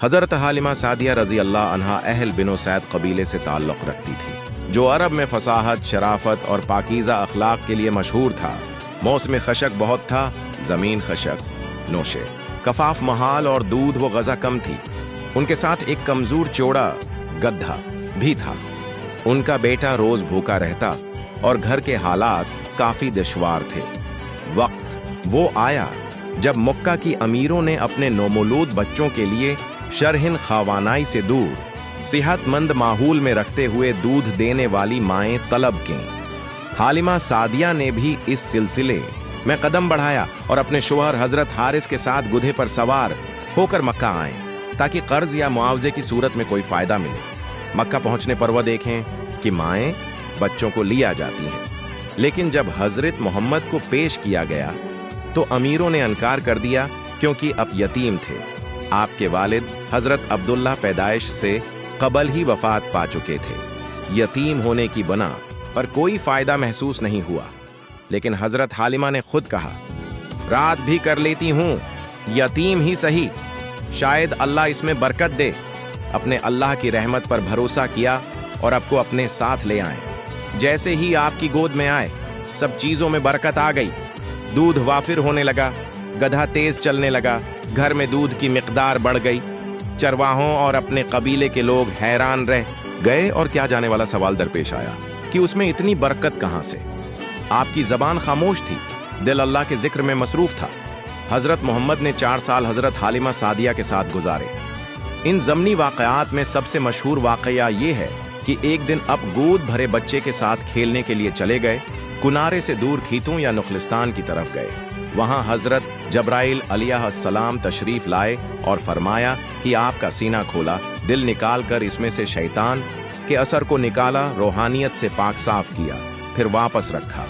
हज़रत हालिमा सादिया रज़ी अल्लाह अन्हा अहल बिनो सैद कबीले से ताल्लुक़ रखती थी, जो अरब में फसाहत, शराफत और पाकीज़ा अखलाक के लिए मशहूर था। मौसम खशक बहुत था, ज़मीन खशक, नोशे कफाफ महाल और दूध व गज़ा कम थी। उनके साथ एक कमज़ोर चौड़ा गधा भी था। उनका बेटा रोज़ भूखा रहता और घर के हालात काफ़ी दुश्वार थे। वक्त वो आया जब मक्का की अमीरों ने अपने नौमौलूद बच्चों के लिए शरहिन खावानाई से दूर सेहतमंद माहौल में रखते हुए दूध देने वाली माएँ तलब कीं। हालिमा सादिया ने भी इस सिलसिले में कदम बढ़ाया और अपने शोहर हजरत हारिस के साथ गुधे पर सवार होकर मक्का आए, ताकि कर्ज या मुआवजे की सूरत में कोई फायदा मिले। मक्का पहुंचने पर वह देखें कि माएँ बच्चों को लिया जाती हैं, लेकिन जब हजरत मोहम्मद को पेश किया गया तो अमीरों ने इनकार कर दिया, क्योंकि अब यतीम थे। आपके वालिद हजरत अब्दुल्ला पैदाइश से कबल ही वफात पा चुके थे। यतीम होने की बना पर कोई फायदा महसूस नहीं हुआ, लेकिन हजरत हालिमा ने खुद कहा, रात भी कर लेती हूँ, यतीम ही सही, शायद अल्लाह इसमें बरकत दे। अपने अल्लाह की रहमत पर भरोसा किया और आपको अपने साथ ले आए। जैसे ही आपकी गोद में आए, सब चीजों में बरकत आ गई। दूध वाफिर होने लगा, गधा तेज चलने लगा, घर में दूध की मिकदार बढ़ गई। चरवाहों और अपने कबीले के लोग हैरान रह गए और क्या जाने वाला सवाल दरपेश आया कि उसमें इतनी बरकत कहां से। आपकी जबान खामोश थी, दिल अल्लाह के जिक्र में मसरूफ था। हजरत मोहम्मद ने 4 साल हजरत हालिमा सादिया के साथ गुजारे। इन ज़मनी वाक़यात में सबसे मशहूर वाक़या ये है कि एक दिन अब गोद भरे बच्चे के साथ खेलने के लिए चले गए। कुनारे से दूर खीतों या नुखलिस्तान की तरफ गए। वहां हजरत जब्राइल अलैहिस्सलाम तशरीफ लाए और फरमाया कि आपका सीना खोला, दिल निकाल कर इसमें से शैतान के असर को निकाला, रूहानियत से पाक साफ किया, फिर वापस रखा।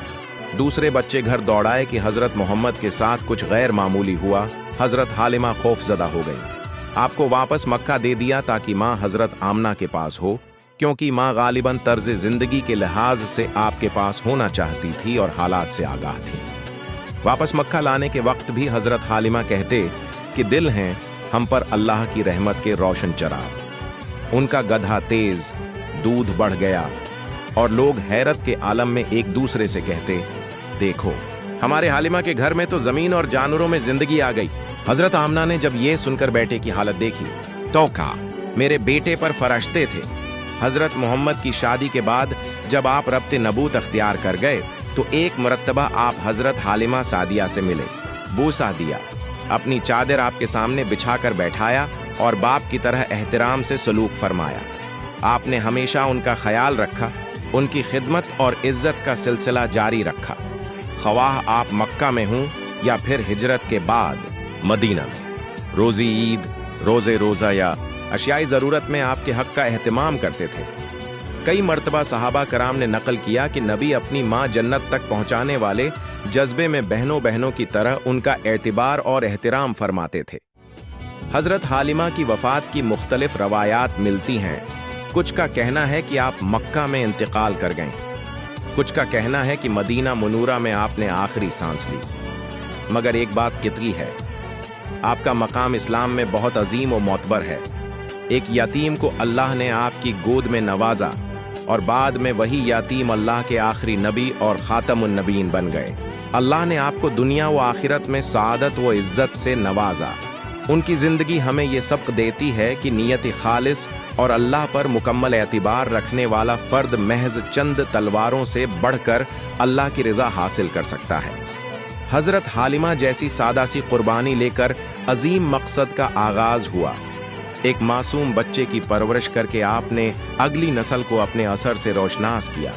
दूसरे बच्चे घर दौड़ाए कि हजरत मोहम्मद के साथ कुछ गैर मामूली हुआ। हजरत हालिमा खौफजदा हो गई। आपको वापस मक्का दे दिया ताकि माँ हजरत आमना के पास हो, क्योंकि माँ गालिबन तर्ज जिंदगी के लिहाज से आपके पास होना चाहती थी और हालात से आगाह थी। वापस मक्का लाने के वक्त भी हजरत हालिमा कहते कि दिल हैं हम पर अल्लाह की रहमत के रोशन चराग। उनका गधा तेज, दूध बढ़ गया और लोग हैरत के आलम में एक दूसरे से कहते, देखो हमारे हालिमा के घर में तो जमीन और जानवरों में जिंदगी आ गई। हजरत आमना ने जब ये सुनकर बेटे की हालत देखी तो कहा, मेरे बेटे पर फरिश्ते थे। हजरत मोहम्मद की शादी के बाद जब आप रब्ते नबूत अख्तियार कर गए तो एक मरतबा आप हजरत हालिमा सादिया से मिले, बूसा दिया, अपनी चादर आपके सामने बिछाकर बैठाया और बाप की तरह एहतराम से सलूक फरमाया। आपने हमेशा उनका ख्याल रखा, उनकी खिदमत और इज्जत का सिलसिला जारी रखा, ख्वाह आप मक्का में हूँ या फिर हिजरत के बाद मदीना में। रोज़ी ईद, रोज़े रोज़ा या अशियाई ज़रूरत में आपके हक़ का एहतमाम करते थे। कई मर्तबा सहाबा कराम ने नकल किया कि नबी अपनी माँ जन्नत तक पहुँचाने वाले जज्बे में बहनों बहनों की तरह उनका एतबार और एहतराम फरमाते थे। हज़रत हालिमा की वफ़ात की मुख्तलिफ रवायात मिलती हैं। कुछ का कहना है कि आप मक्का में इंतकाल कर गए, कुछ का कहना है कि मदीना मुनूरा में आपने आखिरी सांस ली। मगर एक बात कितई है, आपका मकाम इस्लाम में बहुत अजीम व मोतबर है। एक यतीम को अल्लाह ने आपकी गोद में नवाजा और बाद में वही यतीम अल्लाह के आखिरी नबी और खातमुन नबीन बन गए। अल्लाह ने आपको दुनिया व आखिरत में सादत व इज्जत से नवाजा। उनकी ज़िंदगी हमें ये सबक देती है कि नियत खालिस और अल्लाह पर मुकम्मल एतबार रखने वाला फ़र्द महज चंद तलवारों से बढ़कर अल्लाह की रज़ा हासिल कर सकता है। हज़रत हालिमा जैसी सादा सी कुर्बानी लेकर अजीम मकसद का आगाज़ हुआ। एक मासूम बच्चे की परवरिश करके आपने अगली नस्ल को अपने असर से रोशनास किया।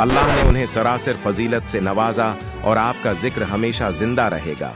अल्लाह ने उन्हें सरासर फजीलत से नवाजा और आपका जिक्र हमेशा जिंदा रहेगा।